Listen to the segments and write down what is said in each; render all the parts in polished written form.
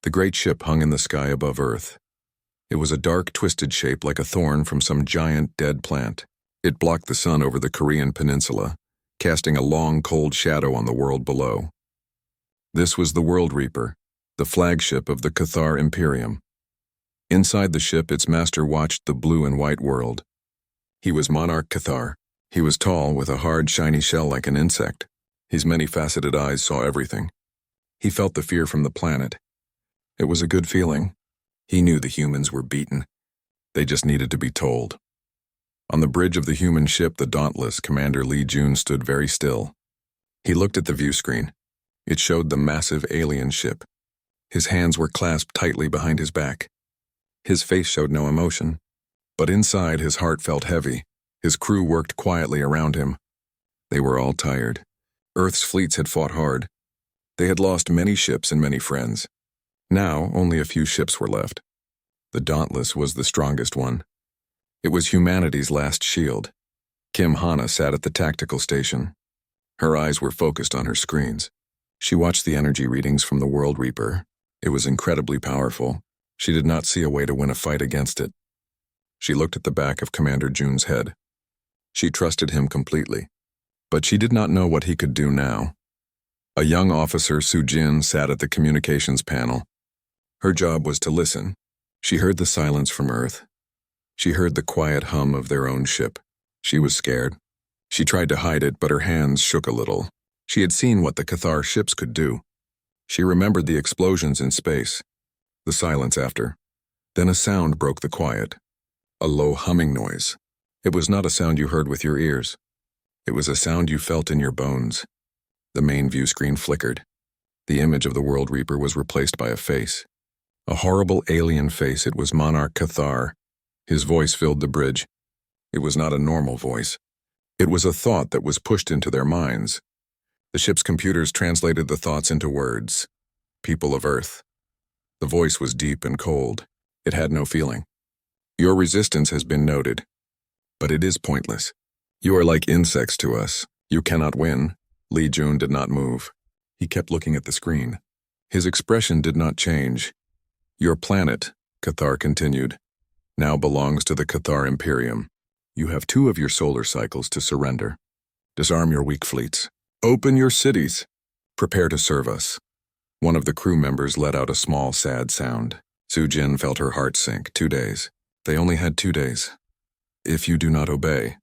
The great ship hung in the sky above Earth. It was a dark, twisted shape like a thorn from some giant, dead plant. It blocked the sun over the Korean peninsula, casting a long, cold shadow on the world below. This was the World Reaper, the flagship of the Cathar Imperium. Inside the ship, its master watched the blue and white world. He was Monarch Cathar. He was tall, with a hard, shiny shell like an insect. His many-faceted eyes saw everything. He felt the fear from the planet. It was a good feeling. He knew the humans were beaten. They just needed to be told. On the bridge of the human ship, the dauntless Commander Lee Jun stood very still. He looked at the view screen. It showed the massive alien ship. His hands were clasped tightly behind his back. His face showed no emotion, but inside his heart felt heavy. His crew worked quietly around him. They were all tired. Earth's fleets had fought hard. They had lost many ships and many friends. Now, only a few ships were left. The Dauntless was the strongest one. It was humanity's last shield. Kim Hana sat at the tactical station. Her eyes were focused on her screens. She watched the energy readings from the World Reaper. It was incredibly powerful. She did not see a way to win a fight against it. She looked at the back of Commander Jun's head. She trusted him completely, but she did not know what he could do now. A young officer, Soo-jin, sat at the communications panel. Her job was to listen. She heard the silence from Earth. She heard the quiet hum of their own ship. She was scared. She tried to hide it, but her hands shook a little. She had seen what the Cathar ships could do. She remembered the explosions in space, the silence after. Then a sound broke the quiet. A low humming noise. It was not a sound you heard with your ears. It was a sound you felt in your bones. The main view screen flickered. The image of the World Reaper was replaced by a face. A horrible alien face. It was Monarch Cathar. His voice filled the bridge. It was not a normal voice. It was a thought that was pushed into their minds. The ship's computers translated the thoughts into words. People of Earth. The voice was deep and cold. It had no feeling. Your resistance has been noted, but it is pointless. You are like insects to us. You cannot win. Lee Jun did not move. He kept looking at the screen. His expression did not change. Your planet, Cathar continued, now belongs to the Cathar Imperium. You have 2 of your solar cycles to surrender. Disarm your weak fleets. Open your cities. Prepare to serve us. One of the crew members let out a small, sad sound. Soo-jin felt her heart sink. 2 days. They only had 2 days. If you do not obey,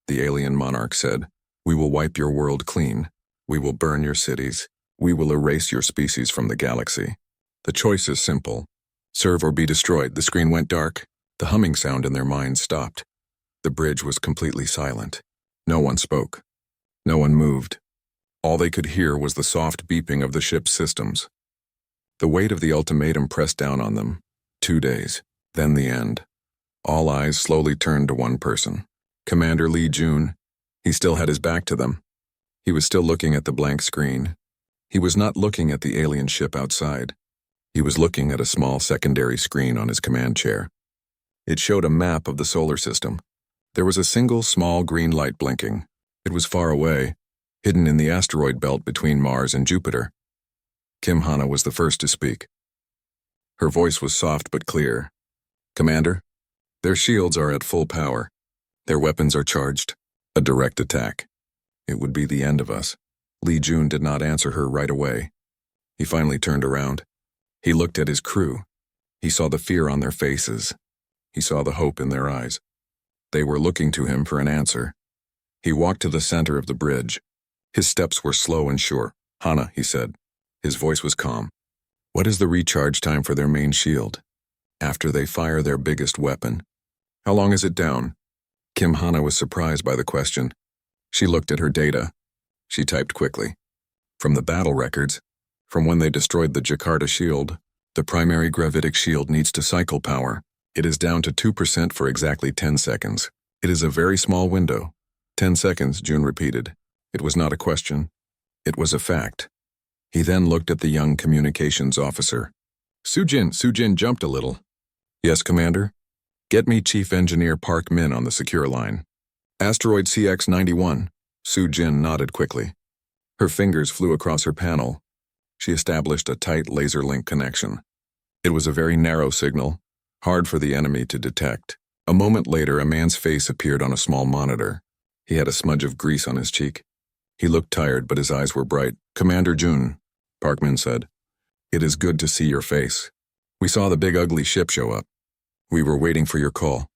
the alien monarch said, we will wipe your world clean. We will burn your cities. We will erase your species from the galaxy. The choice is simple. Serve or be destroyed. The screen went dark. The humming sound in their minds stopped. The bridge was completely silent. No one spoke. No one moved. All they could hear was the soft beeping of the ship's systems. The weight of the ultimatum pressed down on them. 2 days. Then the end. All eyes slowly turned to one person. Commander Lee Jun. He still had his back to them. He was still looking at the blank screen. He was not looking at the alien ship outside. He was looking at a small secondary screen on his command chair. It showed a map of the solar system. There was a single small green light blinking. It was far away, hidden in the asteroid belt between Mars and Jupiter. Kim Hana was the first to speak. Her voice was soft but clear. Commander, their shields are at full power. Their weapons are charged. A direct attack. It would be the end of us. Lee Jun did not answer her right away. He finally turned around. He looked at his crew. He saw the fear on their faces. He saw the hope in their eyes. They were looking to him for an answer. He walked to the center of the bridge. His steps were slow and sure. Hana, he said. His voice was calm. What is the recharge time for their main shield? After they fire their biggest weapon. How long is it down? Kim Hana was surprised by the question. She looked at her data. She typed quickly. From the battle records, from when they destroyed the Jakarta shield, the primary gravitic shield needs to cycle power. It is down to 2% for exactly 10 seconds. It is a very small window. 10 seconds, Jun repeated. It was not a question. It was a fact. He then looked at the young communications officer. Soo-jin jumped a little. Yes, Commander? Get me Chief Engineer Park Min on the secure line. Asteroid CX-91. Soo-jin nodded quickly. Her fingers flew across her panel. She established a tight laser link connection. It was a very narrow signal, hard for the enemy to detect. A moment later, a man's face appeared on a small monitor. He had a smudge of grease on his cheek. He looked tired, but his eyes were bright. "Commander June," Parkman said. "It is good to see your face. We saw the big ugly ship show up. We were waiting for your call."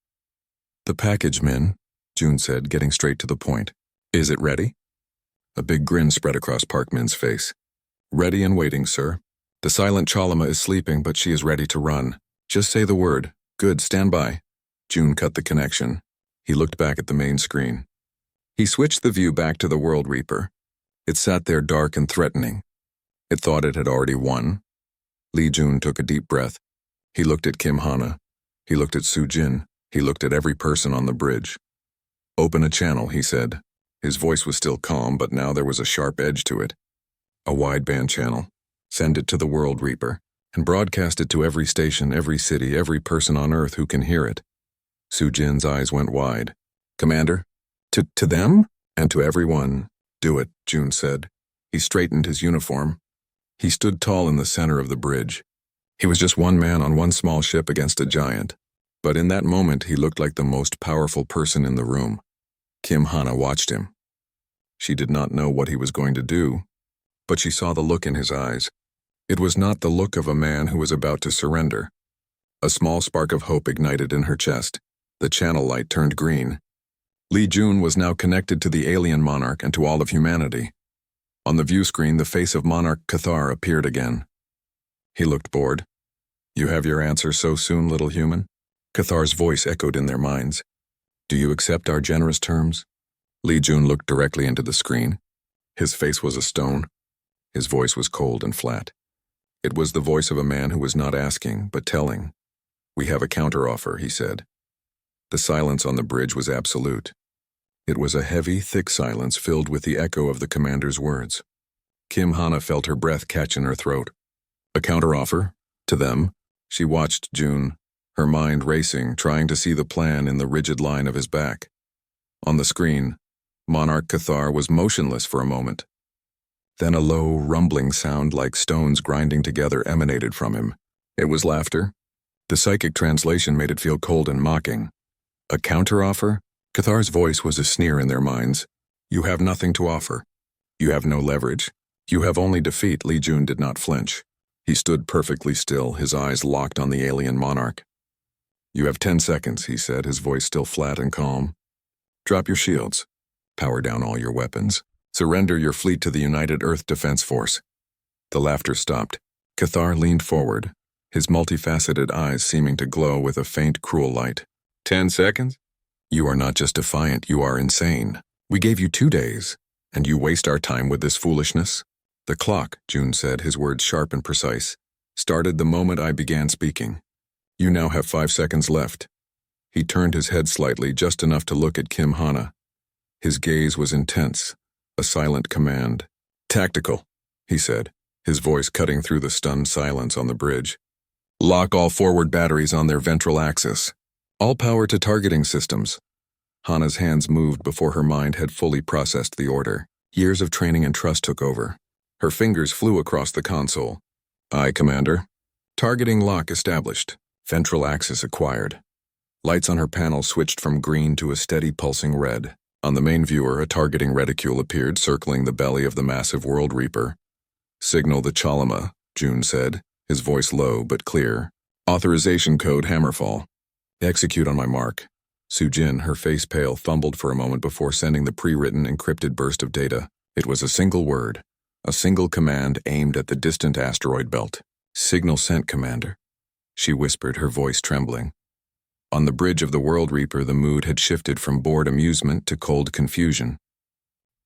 "The package, Min," June said, getting straight to the point. "Is it ready?" A big grin spread across Parkman's face. "Ready and waiting, sir. The silent Chalama is sleeping, but she is ready to run. Just say the word. Good, stand by." June cut the connection. He looked back at the main screen. He switched the view back to the World Reaper. It sat there dark and threatening. It thought it had already won. Lee Jun took a deep breath. He looked at Kim Hana. He looked at Su Jin. He looked at every person on the bridge. "Open a channel," he said. His voice was still calm, but now there was a sharp edge to it. "A wideband channel. Send it to the World Reaper, and broadcast it to every station, every city, every person on Earth who can hear it." Su Jin's eyes went wide. "Commander? To them? And to everyone. Do it," June said. He straightened his uniform. He stood tall in the center of the bridge. He was just one man on one small ship against a giant. But in that moment, he looked like the most powerful person in the room. Kim Hana watched him. She did not know what he was going to do, but she saw the look in his eyes. It was not the look of a man who was about to surrender. A small spark of hope ignited in her chest. The channel light turned green. Lee Jun was now connected to the alien Monarch and to all of humanity. On the view screen, the face of Monarch Cathar appeared again. He looked bored. "You have your answer so soon, little human?" Cathar's voice echoed in their minds. "Do you accept our generous terms?" Lee Jun looked directly into the screen. His face was a stone. His voice was cold and flat. It was the voice of a man who was not asking, but telling. "We have a counteroffer," he said. The silence on the bridge was absolute. It was a heavy, thick silence filled with the echo of the commander's words. Kim Hana felt her breath catch in her throat. "A counteroffer? To them?" She watched June, her mind racing, trying to see the plan in the rigid line of his back. On the screen, Monarch Cathar was motionless for a moment. Then a low, rumbling sound like stones grinding together emanated from him. It was laughter. The psychic translation made it feel cold and mocking. A counteroffer? Cathar's voice was a sneer in their minds. "You have nothing to offer. You have no leverage. You have only defeat." Lee Jun did not flinch. He stood perfectly still, his eyes locked on the alien Monarch. "You have 10 seconds, he said, his voice still flat and calm. "Drop your shields. Power down all your weapons. Surrender your fleet to the United Earth Defense Force." The laughter stopped. Cathar leaned forward, his multifaceted eyes seeming to glow with a faint, cruel light. 10 seconds? You are not just defiant, you are insane. We gave you 2 days, and you waste our time with this foolishness? "The clock," June said, his words sharp and precise, "started the moment I began speaking. You now have 5 seconds left." He turned his head slightly, just enough to look at Kim Hana. His gaze was intense, a silent command. "Tactical," he said, his voice cutting through the stunned silence on the bridge. "Lock all forward batteries on their ventral axis. All power to targeting systems." Hana's hands moved before her mind had fully processed the order. Years of training and trust took over. Her fingers flew across the console. "Aye, Commander." Targeting lock established. Ventral axis acquired. Lights on her panel switched from green to a steady pulsing red. On the main viewer, a targeting reticule appeared, circling the belly of the massive World Reaper. "Signal the Chalama," June said, his voice low but clear. "Authorization code Hammerfall. Execute on my mark." Su Jin, her face pale, fumbled for a moment before sending the pre-written encrypted burst of data. It was a single word, a single command aimed at the distant asteroid belt. "Signal sent, Commander," she whispered, her voice trembling. On the bridge of the World Reaper, the mood had shifted from bored amusement to cold confusion.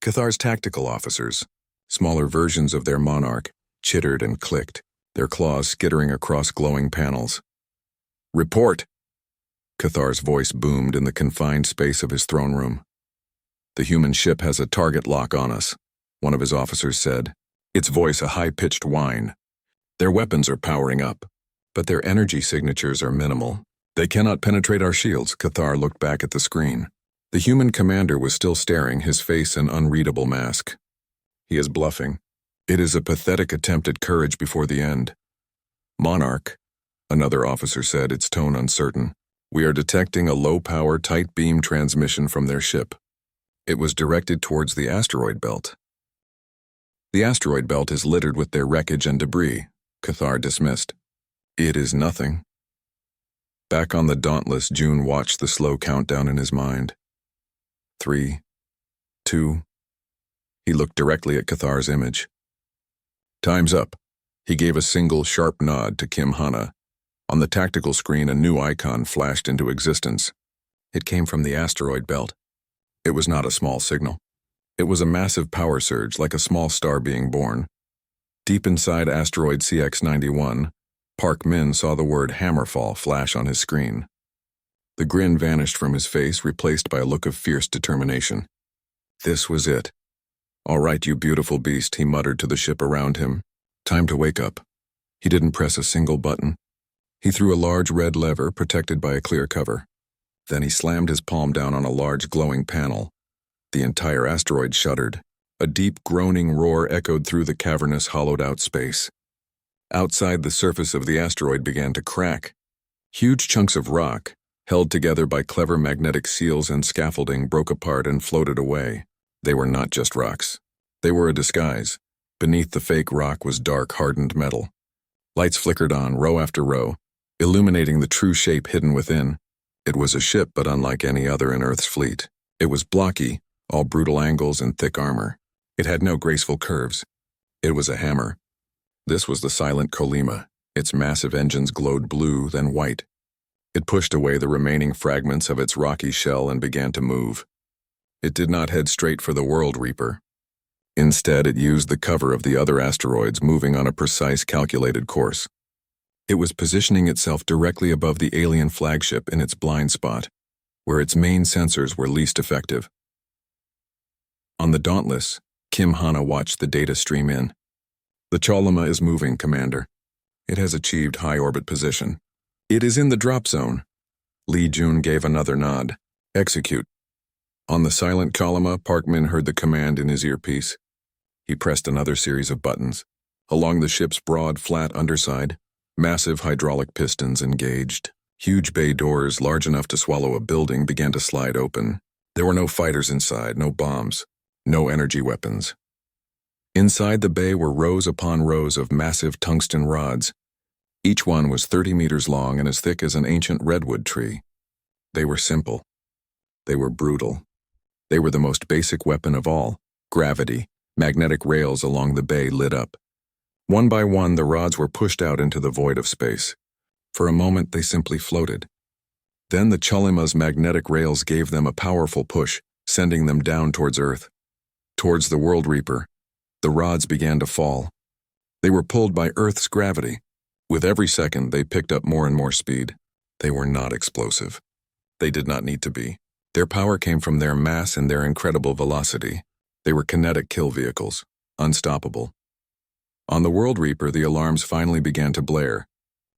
Cathar's tactical officers, smaller versions of their Monarch, chittered and clicked, their claws skittering across glowing panels. "Report!" Cathar's voice boomed in the confined space of his throne room. "The human ship has a target lock on us," one of his officers said, its voice a high-pitched whine. "Their weapons are powering up, but their energy signatures are minimal. They cannot penetrate our shields." Cathar looked back at the screen. The human commander was still staring, his face an unreadable mask. "He is bluffing. It is a pathetic attempt at courage before the end. Monarch, another officer said, its tone uncertain. "We are detecting a low-power, tight-beam transmission from their ship." It was directed towards the asteroid belt. "The asteroid belt is littered with their wreckage and debris," Cathar dismissed. "It is nothing." Back on the Dauntless, June watched the slow countdown in his mind. 3, 2. He looked directly at Cathar's image. "Time's up." He gave a single, sharp nod to Kim Hana. On the tactical screen, a new icon flashed into existence. It came from the asteroid belt. It was not a small signal. It was a massive power surge, like a small star being born. Deep inside asteroid CX-91, Park Min saw the word Hammerfall flash on his screen. The grin vanished from his face, replaced by a look of fierce determination. This was it. "All right, you beautiful beast," he muttered to the ship around him. "Time to wake up." He didn't press a single button. He threw a large red lever protected by a clear cover. Then he slammed his palm down on a large glowing panel. The entire asteroid shuddered. A deep groaning roar echoed through the cavernous, hollowed-out space. Outside, the surface of the asteroid began to crack. Huge chunks of rock, held together by clever magnetic seals and scaffolding, broke apart and floated away. They were not just rocks. They were a disguise. Beneath the fake rock was dark, hardened metal. Lights flickered on, row after row, illuminating the true shape hidden within. It was a ship, but unlike any other in Earth's fleet. It was blocky, all brutal angles and thick armor. It had no graceful curves. It was a hammer. This was the silent Colima. Its massive engines glowed blue, then white. It pushed away the remaining fragments of its rocky shell and began to move. It did not head straight for the World Reaper. Instead, it used the cover of the other asteroids, moving on a precise, calculated course. It was positioning itself directly above the alien flagship in its blind spot, where its main sensors were least effective. On the Dauntless, Kim Hana watched the data stream in. "The Cholima is moving, Commander. It has achieved high orbit position. It is in the drop zone." Lee Jun gave another nod. "Execute." On the silent Cholima, Park Min heard the command in his earpiece. He pressed another series of buttons. Along the ship's broad, flat underside, massive hydraulic pistons engaged. Huge bay doors, large enough to swallow a building, began to slide open. There were no fighters inside, no bombs, no energy weapons. Inside the bay were rows upon rows of massive tungsten rods. Each one was 30 meters long and as thick as an ancient redwood tree. They were simple. They were brutal. They were the most basic weapon of all: gravity. Magnetic rails along the bay lit up. One by one, the rods were pushed out into the void of space. For a moment, they simply floated. Then the Cholima's magnetic rails gave them a powerful push, sending them down towards Earth. Towards the World Reaper. The rods began to fall. They were pulled by Earth's gravity. With every second, they picked up more and more speed. They were not explosive. They did not need to be. Their power came from their mass and their incredible velocity. They were kinetic kill vehicles, unstoppable. On the World Reaper, the alarms finally began to blare.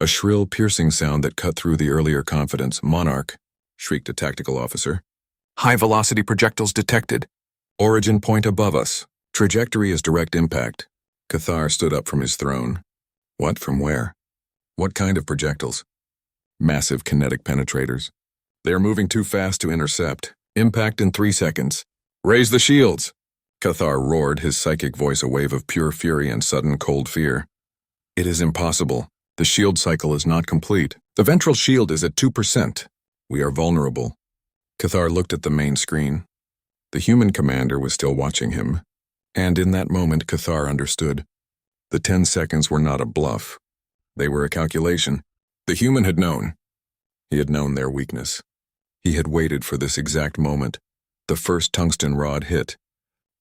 A shrill, piercing sound that cut through the earlier confidence. "Monarch," shrieked a tactical officer. "High-velocity projectiles detected. Origin point above us. Trajectory is direct impact." Cathar stood up from his throne. "What? From where? What kind of projectiles?" "Massive kinetic penetrators. They are moving too fast to intercept. Impact in 3 seconds. Raise the shields!" Cathar roared, his psychic voice a wave of pure fury and sudden cold fear. "It is impossible. The shield cycle is not complete. The ventral shield is at 2%. We are vulnerable." Cathar looked at the main screen. The human commander was still watching him. And in that moment, Cathar understood. The 10 seconds were not a bluff. They were a calculation. The human had known. He had known their weakness. He had waited for this exact moment. The first tungsten rod hit.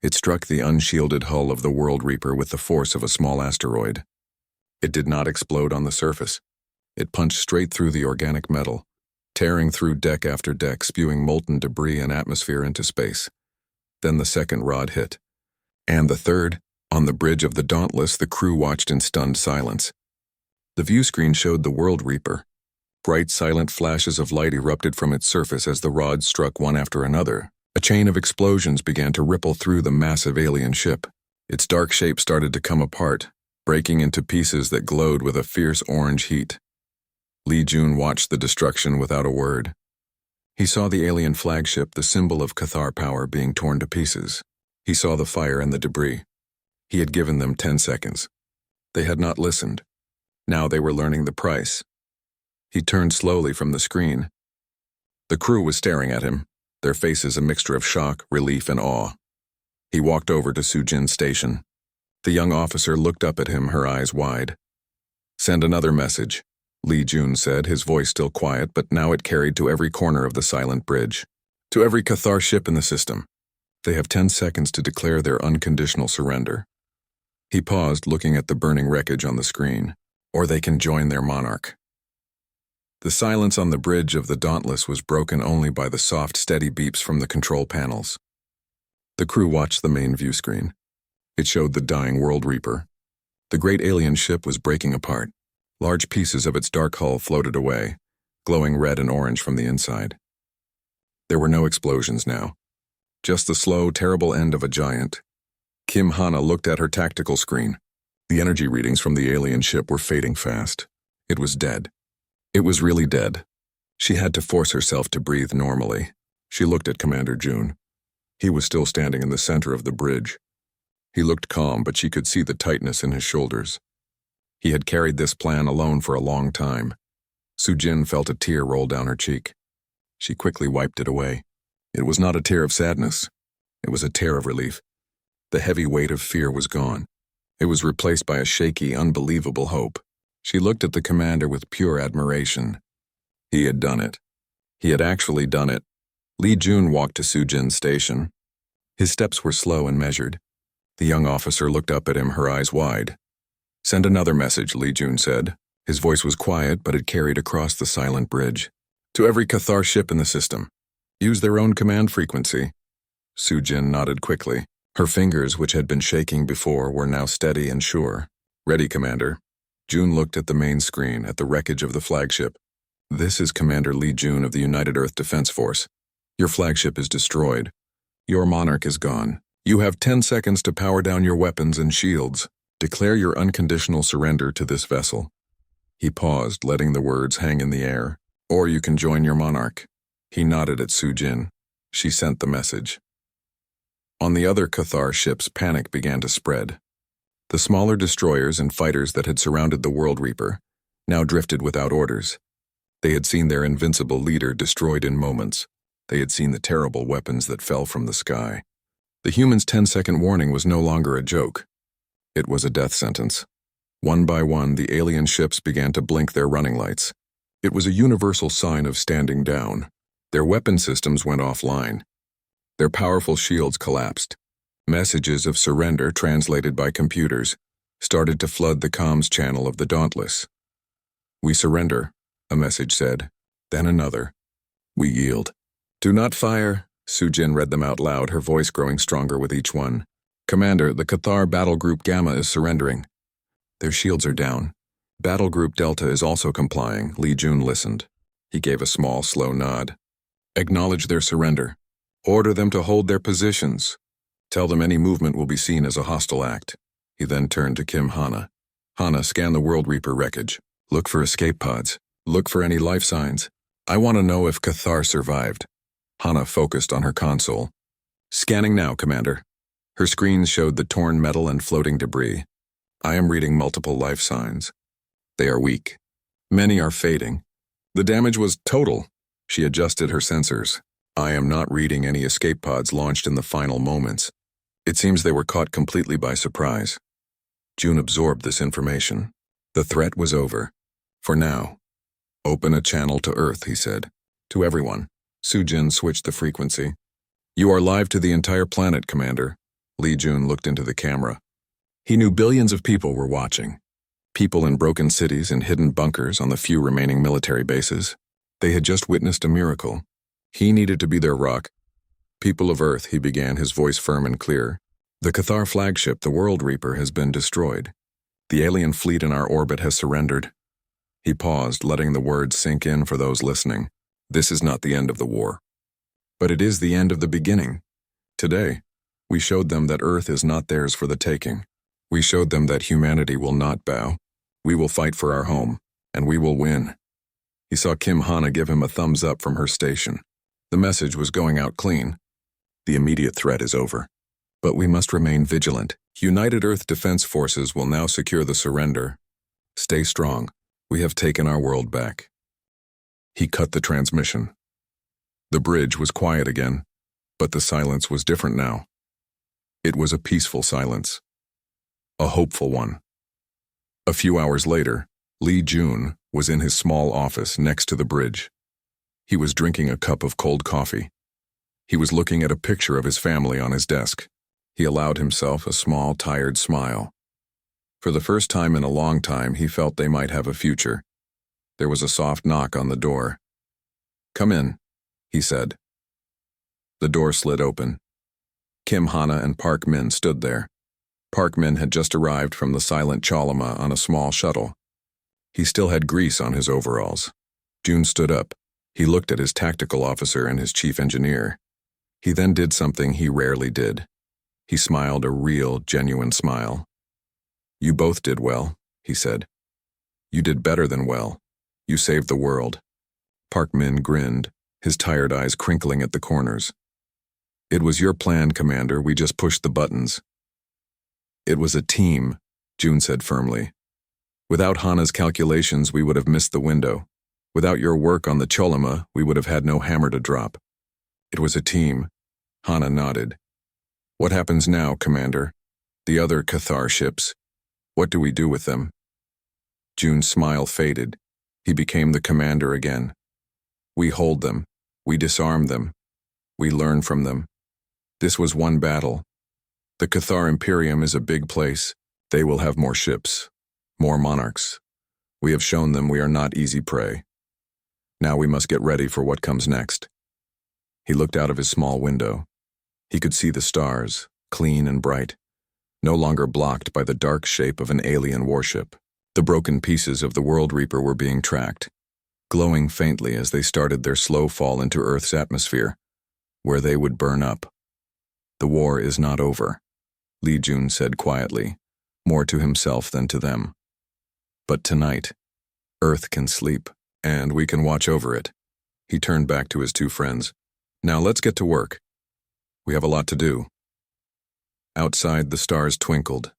It struck the unshielded hull of the World Reaper with the force of a small asteroid. It did not explode on the surface. It punched straight through the organic metal, tearing through deck after deck, spewing molten debris and atmosphere into space. Then the second rod hit. And the third. On the bridge of the Dauntless, the crew watched in stunned silence. The view screen showed the World Reaper. Bright, silent flashes of light erupted from its surface as the rods struck one after another. A chain of explosions began to ripple through the massive alien ship. Its dark shape started to come apart, breaking into pieces that glowed with a fierce orange heat. Li Jun watched the destruction without a word. He saw the alien flagship, the symbol of Cathar power, being torn to pieces. He saw the fire and the debris. He had given them 10 seconds. They had not listened. Now they were learning the price. He turned slowly from the screen. The crew was staring at him, their faces a mixture of shock, relief, and awe. He walked over to Sujin's station. The young officer looked up at him, her eyes wide. "Send another message," Li Jun said, his voice still quiet, but now it carried to every corner of the silent bridge. "To every Cathar ship in the system. They have 10 seconds to declare their unconditional surrender." He paused, looking at the burning wreckage on the screen. "Or they can join their Monarch." The silence on the bridge of the Dauntless was broken only by the soft, steady beeps from the control panels. The crew watched the main view screen. It showed the dying World Reaper. The great alien ship was breaking apart. Large pieces of its dark hull floated away, glowing red and orange from the inside. There were no explosions now. Just the slow, terrible end of a giant. Kim Hana looked at her tactical screen. The energy readings from the alien ship were fading fast. It was dead. It was really dead. She had to force herself to breathe normally. She looked at Commander June. He was still standing in the center of the bridge. He looked calm, but she could see the tightness in his shoulders. He had carried this plan alone for a long time. Sujin felt a tear roll down her cheek. She quickly wiped it away. It was not a tear of sadness. It was a tear of relief. The heavy weight of fear was gone. It was replaced by a shaky, unbelievable hope. She looked at the commander with pure admiration. He had done it. He had actually done it. Li Jun walked to Sujin's station. His steps were slow and measured. The young officer looked up at him, her eyes wide. "Send another message," Li Jun said. His voice was quiet, but it carried across the silent bridge. "To every Cathar ship in the system. Use their own command frequency." Sujin nodded quickly. Her fingers, which had been shaking before, were now steady and sure. "Ready, Commander." June looked at the main screen, at the wreckage of the flagship. "This is Commander Li Jun of the United Earth Defense Force. Your flagship is destroyed. Your Monarch is gone. You have 10 seconds to power down your weapons and shields. Declare your unconditional surrender to this vessel." He paused, letting the words hang in the air. "Or you can join your Monarch." He nodded at Sujin. She sent the message. On the other Cathar ships, panic began to spread. The smaller destroyers and fighters that had surrounded the World Reaper now drifted without orders. They had seen their invincible leader destroyed in moments. They had seen the terrible weapons that fell from the sky. The humans' 10-second warning was no longer a joke. It was a death sentence. One by one, the alien ships began to blink their running lights. It was a universal sign of standing down. Their weapon systems went offline. Their powerful shields collapsed. Messages of surrender, translated by computers, started to flood the comms channel of the Dauntless. "We surrender," a message said. Then another. "We yield." "Do not fire," Sujin read them out loud, her voice growing stronger with each one. "Commander, the Cathar Battle Group Gamma is surrendering. Their shields are down. Battle Group Delta is also complying." Li Jun listened. He gave a small, slow nod. "Acknowledge their surrender. Order them to hold their positions. Tell them any movement will be seen as a hostile act." He then turned to Kim Hana. "Hana, scan the World Reaper wreckage. Look for escape pods. Look for any life signs. I want to know if Cathar survived." Hana focused on her console. "Scanning now, Commander." Her screens showed the torn metal and floating debris. "I am reading multiple life signs. They are weak. Many are fading. The damage was total." She adjusted her sensors. "I am not reading any escape pods launched in the final moments. It seems they were caught completely by surprise." June absorbed this information. The threat was over. For now. "Open a channel to Earth," he said. "To everyone." Sujin switched the frequency. "You are live to the entire planet, Commander." Li Jun looked into the camera. He knew billions of people were watching. People in broken cities and hidden bunkers on the few remaining military bases. They had just witnessed a miracle. He needed to be their rock. "People of Earth," he began, his voice firm and clear. "The Cathar flagship, the World Reaper, has been destroyed. The alien fleet in our orbit has surrendered." He paused, letting the words sink in for those listening. This is not the end of the war. But it is the end of the beginning. Today, we showed them that Earth is not theirs for the taking. We showed them that humanity will not bow. We will fight for our home, and we will win. He saw Kim Hana give him a thumbs up from her station. The message was going out clean. The immediate threat is over. But we must remain vigilant. United Earth Defense Forces will now secure the surrender. Stay strong. We have taken our world back. He cut the transmission. The bridge was quiet again, but the silence was different now. It was a peaceful silence. A hopeful one. A few hours later, Lee Jun was in his small office next to the bridge. He was drinking a cup of cold coffee. He was looking at a picture of his family on his desk. He allowed himself a small, tired smile. For the first time in a long time, he felt they might have a future. There was a soft knock on the door. "Come in," he said. The door slid open. Kim Hana and Park Min stood there. Park Min had just arrived from the silent Chalama on a small shuttle. He still had grease on his overalls. Jun stood up. He looked at his tactical officer and his chief engineer. He then did something he rarely did. He smiled a real, genuine smile. "You both did well," he said. "You did better than well. You saved the world." Park Min grinned, his tired eyes crinkling at the corners. "It was your plan, Commander. We just pushed the buttons." "It was a team," Jun said firmly. "Without Hana's calculations, we would have missed the window. Without your work on the Cholima, we would have had no hammer to drop. It was a team." Hana nodded. "What happens now, Commander? The other Cathar ships. What do we do with them?" Jun's smile faded. He became the commander again. "We hold them. We disarm them. We learn from them. This was one battle. The Cathar Imperium is a big place. They will have more ships, more monarchs. We have shown them we are not easy prey. Now we must get ready for what comes next." He looked out of his small window. He could see the stars, clean and bright, no longer blocked by the dark shape of an alien warship. The broken pieces of the World Reaper were being tracked, glowing faintly as they started their slow fall into Earth's atmosphere, where they would burn up. "The war is not over," Lee Jun said quietly, more to himself than to them. "But tonight, Earth can sleep, and we can watch over it." He turned back to his two friends. "Now let's get to work. We have a lot to do." Outside, the stars twinkled,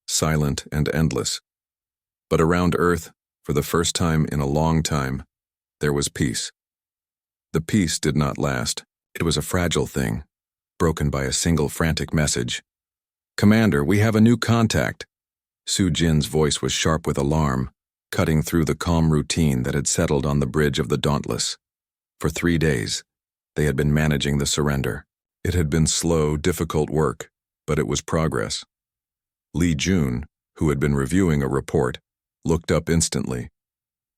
silent and endless. But around Earth, for the first time in a long time, there was peace. The peace did not last. It was a fragile thing, broken by a single frantic message. "Commander, we have a new contact." Su Jin's voice was sharp with alarm, cutting through the calm routine that had settled on the bridge of the Dauntless. For 3 days, they had been managing the surrender. It had been slow, difficult work, but it was progress. Lee Jun, who had been reviewing a report, looked up instantly.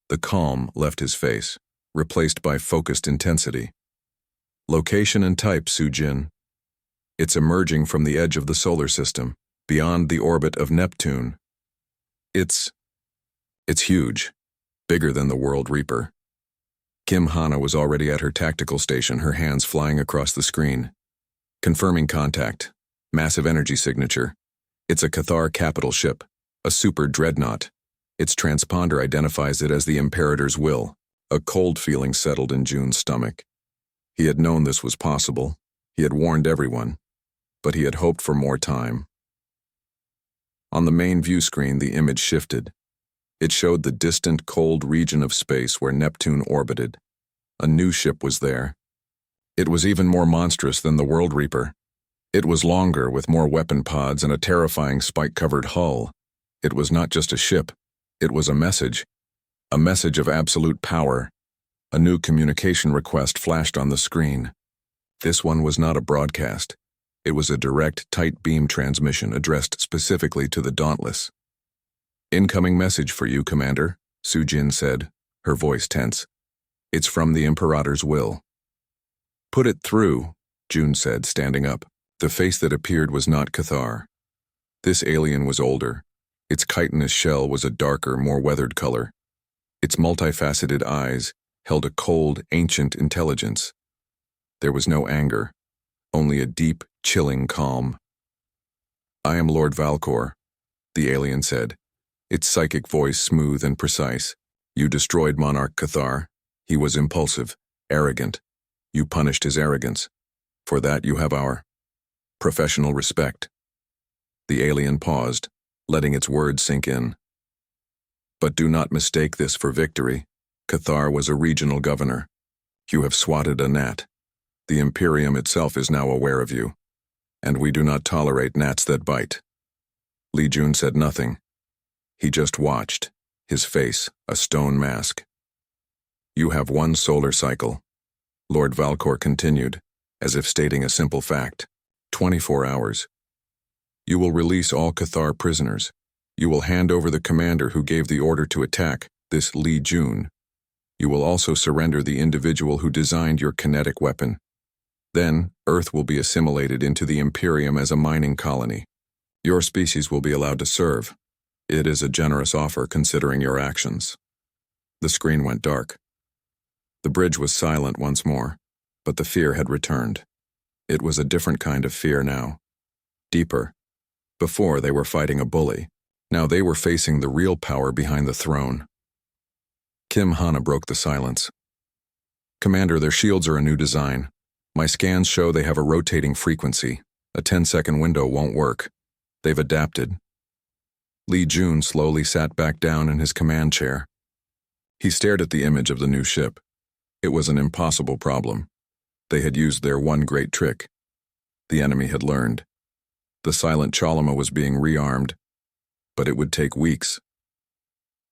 The calm left his face, replaced by focused intensity. "Location and type, Su Jin. It's emerging from the edge of the solar system, beyond the orbit of Neptune. It's huge, bigger than the World Reaper." Kim Hana was already at her tactical station, her hands flying across the screen. "Confirming contact. Massive energy signature. It's a Cathar capital ship, a super dreadnought. Its transponder identifies it as the Imperator's will." A cold feeling settled in Jun's stomach. He had known this was possible. He had warned everyone, but he had hoped for more time. On the main view screen, the image shifted. It showed the distant, cold region of space where Neptune orbited. A new ship was there. It was even more monstrous than the World Reaper. It was longer, with more weapon pods and a terrifying spike-covered hull. It was not just a ship. It was a message of absolute power. A new communication request flashed on the screen. This one was not a broadcast. It was a direct, tight beam transmission addressed specifically to the Dauntless. "Incoming message for you, Commander," Su Jin said, her voice tense. "It's from the Imperator's will." "Put it through," Jun said, standing up. The face that appeared was not Cathar. This alien was older. Its chitinous shell was a darker, more weathered color. Its multifaceted eyes held a cold, ancient intelligence. There was no anger, only a deep, chilling calm. "I am Lord Valcor," the alien said, its psychic voice smooth and precise. "You destroyed Monarch Cathar. He was impulsive, arrogant. You punished his arrogance. For that you have our professional respect. The alien paused, letting its words sink in. But do not mistake this for victory. Cathar was a regional governor. You have swatted a gnat. The Imperium itself is now aware of you, and we do not tolerate gnats that bite. Li Jun said nothing. He just watched, his face a stone mask. You have one solar cycle, Lord Valcor continued, as if stating a simple fact. 24 hours. You will release all Cathar prisoners. You will hand over the commander who gave the order to attack, this Li Jun. You will also surrender the individual who designed your kinetic weapon. Then, Earth will be assimilated into the Imperium as a mining colony. Your species will be allowed to serve. It is a generous offer considering your actions. The screen went dark. The bridge was silent once more, but the fear had returned. It was a different kind of fear now. Deeper. Before, they were fighting a bully. Now they were facing the real power behind the throne. Kim Hana broke the silence. Commander, their shields are a new design. My scans show they have a rotating frequency. A 10-second window won't work. They've adapted. Li Jun slowly sat back down in his command chair. He stared at the image of the new ship. It was an impossible problem. They had used their one great trick. The enemy had learned. The silent Chalama was being rearmed, but it would take weeks.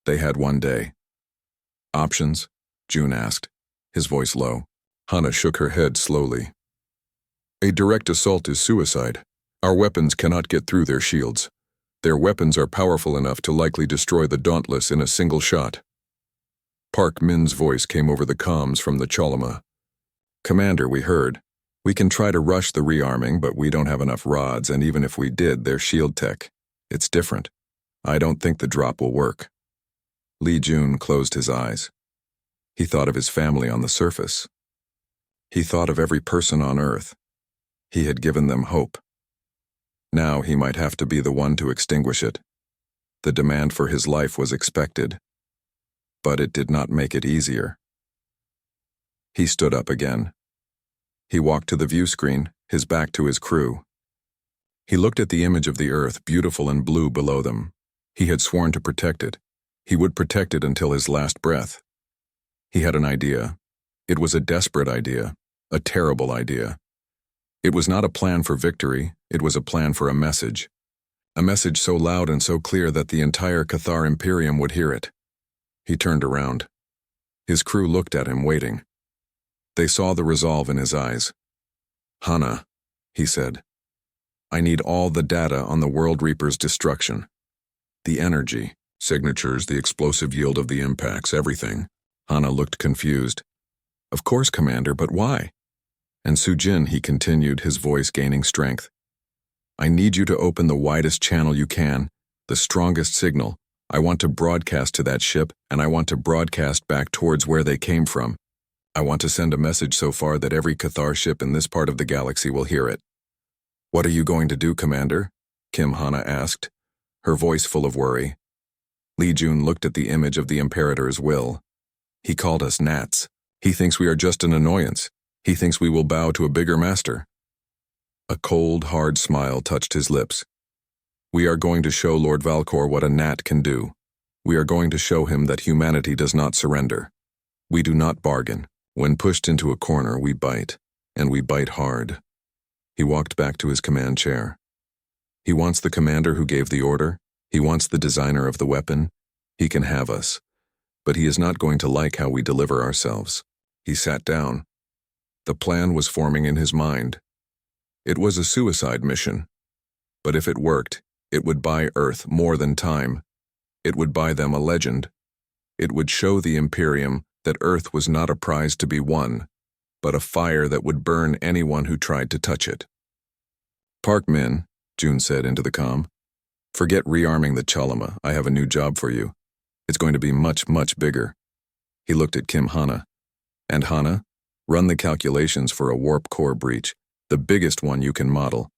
They had one day. Options? Jun asked, his voice low. Hana shook her head slowly. A direct assault is suicide. Our weapons cannot get through their shields. Their weapons are powerful enough to likely destroy the Dauntless in a single shot. Park Min's voice came over the comms from the Chalama. Commander, we heard. We can try to rush the rearming, but we don't have enough rods, and even if we did, their shield tech. It's different. I don't think the drop will work. Li Jun closed his eyes. He thought of his family on the surface. He thought of every person on Earth. He had given them hope. Now he might have to be the one to extinguish it. The demand for his life was expected, but it did not make it easier. He stood up again. He walked to the view screen, his back to his crew. He looked at the image of the Earth, beautiful and blue below them. He had sworn to protect it. He would protect it until his last breath. He had an idea. It was a desperate idea, a terrible idea. It was not a plan for victory, it was a plan for a message. A message so loud and so clear that the entire Cathar Imperium would hear it. He turned around. His crew looked at him, waiting. They saw the resolve in his eyes. Hana, he said, I need all the data on the World Reaper's destruction. The energy, signatures, the explosive yield of the impacts, everything. Hana looked confused. Of course, Commander, but why? And Sujin, he continued, his voice gaining strength. I need you to open the widest channel you can, the strongest signal. I want to broadcast to that ship, and I want to broadcast back towards where they came from. I want to send a message so far that every Cathar ship in this part of the galaxy will hear it. What are you going to do, Commander? Kim Hana asked, her voice full of worry. Li Jun looked at the image of the Imperator's will. He called us gnats. He thinks we are just an annoyance. He thinks we will bow to a bigger master. A cold, hard smile touched his lips. We are going to show Lord Valcor what a gnat can do. We are going to show him that humanity does not surrender. We do not bargain. When pushed into a corner, we bite, and we bite hard. He walked back to his command chair. He wants the commander who gave the order. He wants the designer of the weapon. He can have us. But he is not going to like how we deliver ourselves. He sat down. The plan was forming in his mind. It was a suicide mission. But if it worked, it would buy Earth more than time. It would buy them a legend. It would show the Imperium that Earth was not a prize to be won, but a fire that would burn anyone who tried to touch it. Park Min, Jun said into the comm. Forget rearming the Chalama. I have a new job for you. It's going to be much, much bigger. He looked at Kim Hana. And Hana, run the calculations for a warp core breach, the biggest one you can model.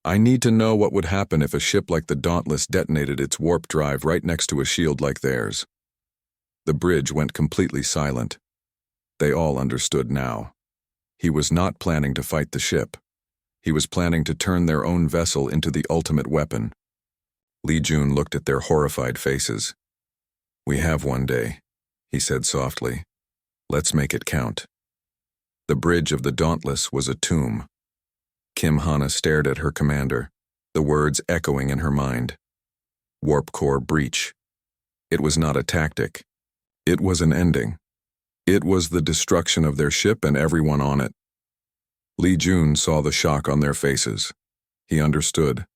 I need to know what would happen if a ship like the Dauntless detonated its warp drive right next to a shield like theirs. The bridge went completely silent. They all understood now. He was not planning to fight the ship. He was planning to turn their own vessel into the ultimate weapon. Li Jun looked at their horrified faces. "We have one day," he said softly. "Let's make it count." The bridge of the Dauntless was a tomb. Kim Hana stared at her commander, the words echoing in her mind. Warp core breach. It was not a tactic. It was an ending. It was the destruction of their ship and everyone on it. Li Jun saw the shock on their faces. He understood.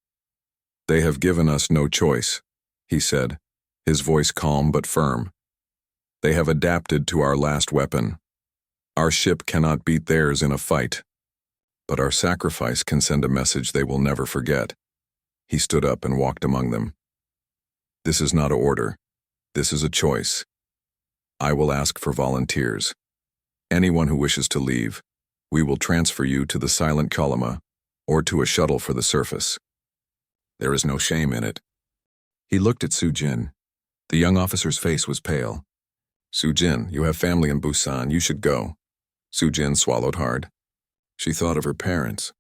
"They have given us no choice," he said, his voice calm but firm. "They have adapted to our last weapon. Our ship cannot beat theirs in a fight. But our sacrifice can send a message they will never forget." He stood up and walked among them. "This is not an order. This is a choice. I will ask for volunteers. Anyone who wishes to leave, we will transfer you to the silent column or to a shuttle for the surface. There is no shame in it." He looked at Su Jin. The young officer's face was pale. "Su Jin, you have family in Busan. You should go." Su Jin swallowed hard. She thought of her parents.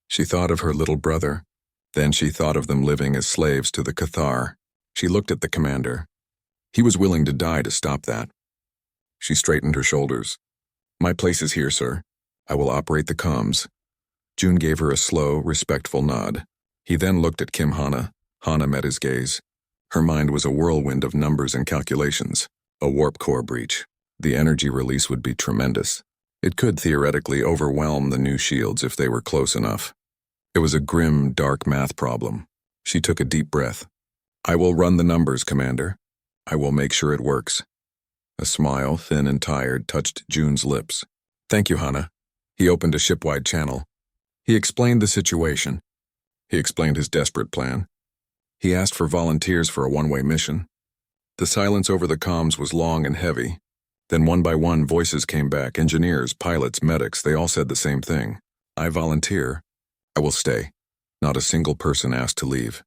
She thought of her little brother. Then she thought of them living as slaves to the Cathar. She looked at the commander. He was willing to die to stop that. She straightened her shoulders. "My place is here, sir. I will operate the comms." Jun gave her a slow, respectful nod. He then looked at Kim Hana. Hana met his gaze. Her mind was a whirlwind of numbers and calculations. A warp core breach. The energy release would be tremendous. It could theoretically overwhelm the new shields if they were close enough. It was a grim, dark math problem. She took a deep breath. "I will run the numbers, Commander. I will make sure it works." A smile, thin and tired, touched Jun's lips. "Thank you, Hana." He opened a ship-wide channel. He explained the situation. He explained his desperate plan. He asked for volunteers for a one-way mission. The silence over the comms was long and heavy. Then one by one voices came back, engineers, pilots, medics, they all said the same thing. "I volunteer. I will stay." Not a single person asked to leave.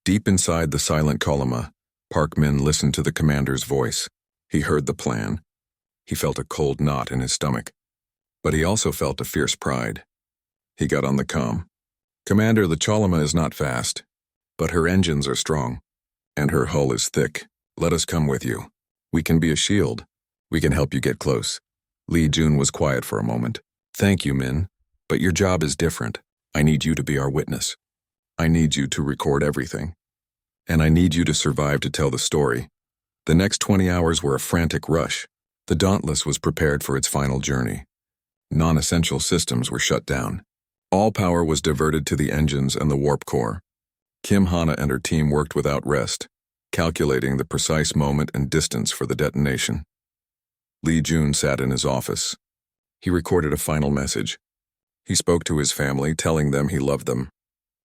Deep inside the silent column, Park Min listened to the commander's voice. He heard the plan. He felt a cold knot in his stomach. But he also felt a fierce pride. He got on the comm. "Commander, the Cholima is not fast, but her engines are strong, and her hull is thick. Let us come with you. We can be a shield. We can help you get close." Li Jun was quiet for a moment. "Thank you, Min, but your job is different. I need you to be our witness. I need you to record everything. And I need you to survive to tell the story." The next 20 hours were a frantic rush. The Dauntless was prepared for its final journey. Non-essential systems were shut down. All power was diverted to the engines and the warp core. Kim Hana and her team worked without rest, calculating the precise moment and distance for the detonation. Li Jun sat in his office. He recorded a final message. He spoke to his family, telling them he loved them.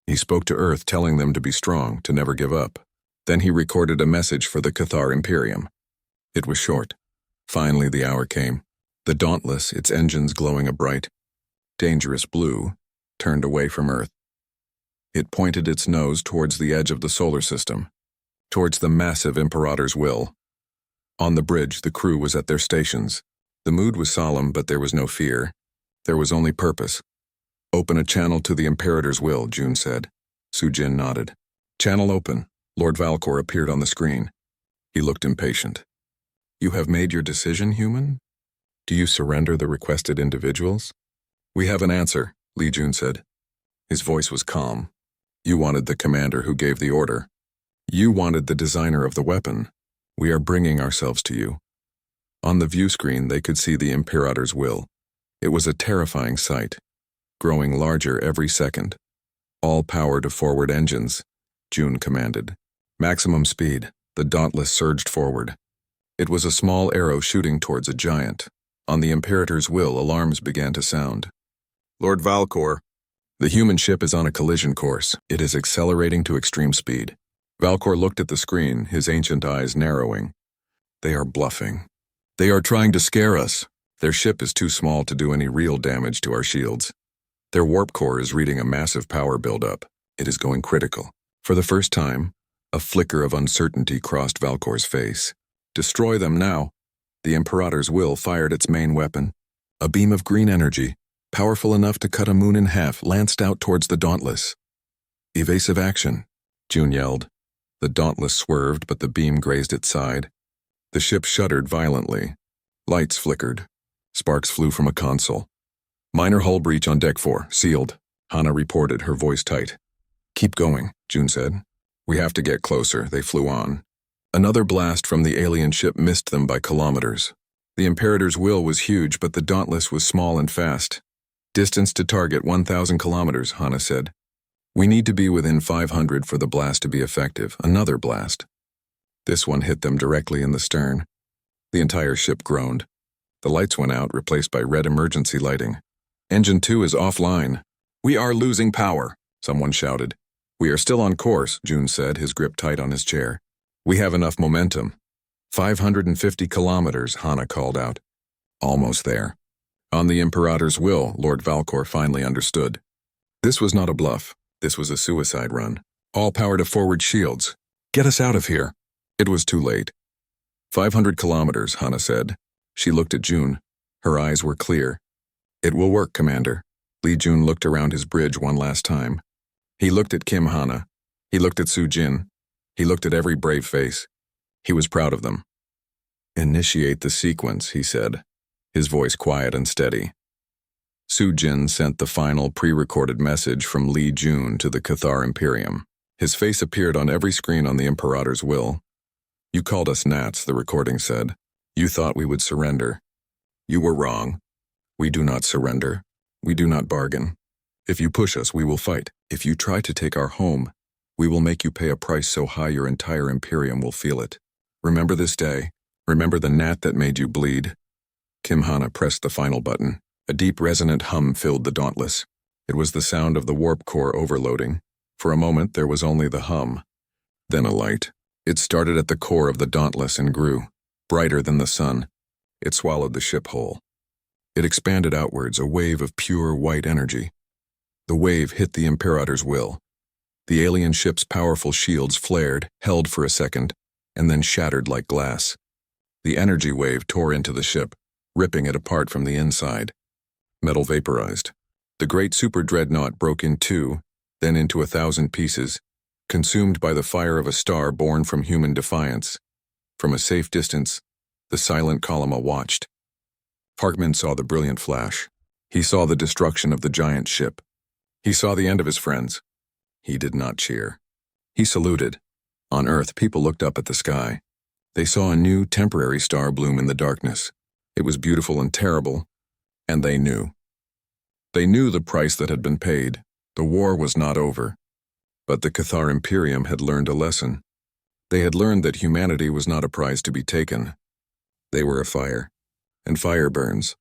He spoke to Earth, telling them to be strong, to never give up. Then he recorded a message for the Cathar Imperium. It was short. Finally, the hour came. The Dauntless, its engines glowing a bright, dangerous blue, turned away from Earth. It pointed its nose towards the edge of the solar system, towards the massive Imperator's will. On the bridge, the crew was at their stations. The mood was solemn, but there was no fear. There was only purpose. "Open a channel to the Imperator's will," Jun said. Su Jin nodded. "Channel open." Lord Valcor appeared on the screen. He looked impatient. "You have made your decision, human? Do you surrender the requested individuals?" "We have an answer," Li Jun said. His voice was calm. "You wanted the commander who gave the order. You wanted the designer of the weapon. We are bringing ourselves to you." On the view screen, they could see the Imperator's will. It was a terrifying sight, growing larger every second. "All power to forward engines," Jun commanded. Maximum speed, the Dauntless surged forward. It was a small arrow shooting towards a giant. On the Imperator's will, alarms began to sound. "Lord Valcor, the human ship is on a collision course. It is accelerating to extreme speed." Valcor looked at the screen, his ancient eyes narrowing. "They are bluffing. They are trying to scare us. Their ship is too small to do any real damage to our shields. Their warp core is reading a massive power buildup. It is going critical." For the first time, a flicker of uncertainty crossed Valcor's face. "Destroy them now." The Imperator's will fired its main weapon. A beam of green energy, powerful enough to cut a moon in half, lanced out towards the Dauntless. Evasive action, June yelled. The Dauntless swerved, but the beam grazed its side. The ship shuddered violently. Lights flickered. Sparks flew from a console. Minor hull breach on Deck 4, sealed, Hana reported, her voice tight. Keep going, June said. We have to get closer. They flew on. Another blast from the alien ship missed them by kilometers. The Imperator's will was huge, but the Dauntless was small and fast. Distance to target 1,000 kilometers, Hana said. We need to be within 500 for the blast to be effective. Another blast. This one hit them directly in the stern. The entire ship groaned. The lights went out, replaced by red emergency lighting. Engine 2 is offline. We are losing power, someone shouted. We are still on course, June said, his grip tight on his chair. We have enough momentum. 550 kilometers, Hana called out. Almost there. On the Imperator's will, Lord Valcor finally understood. This was not a bluff. This was a suicide run. All power to forward shields. Get us out of here. It was too late. 500 kilometers, Hana said. She looked at June. Her eyes were clear. It will work, Commander. Li Jun looked around his bridge one last time. He looked at Kim Hana. He looked at Su Jin. He looked at every brave face. He was proud of them. Initiate the sequence, he said, his voice quiet and steady. Su Jin sent the final pre-recorded message from Li Jun to the Cathar Imperium. His face appeared on every screen on the Imperator's will. You called us gnats, the recording said. You thought we would surrender. You were wrong. We do not surrender. We do not bargain. If you push us, we will fight. If you try to take our home, we will make you pay a price so high your entire Imperium will feel it. Remember this day. Remember the gnat that made you bleed. Kim Hana pressed the final button. A deep resonant hum filled the Dauntless. It was the sound of the warp core overloading. For a moment there was only the hum. Then a light. It started at the core of the Dauntless and grew, brighter than the sun. It swallowed the ship whole. It expanded outwards, a wave of pure white energy. The wave hit the Imperator's will. The alien ship's powerful shields flared, held for a second, and then shattered like glass. The energy wave tore into the ship, ripping it apart from the inside. Metal vaporized. The great super dreadnought broke in two, then into 1,000 pieces, consumed by the fire of a star born from human defiance. From a safe distance, the silent Kalama watched. Parkman saw the brilliant flash. He saw the destruction of the giant ship. He saw the end of his friends. He did not cheer. He saluted. On Earth, people looked up at the sky. They saw a new, temporary star bloom in the darkness. It was beautiful and terrible, and they knew. They knew the price that had been paid. The war was not over. But the Cathar Imperium had learned a lesson. They had learned that humanity was not a prize to be taken. They were a fire, and fire burns.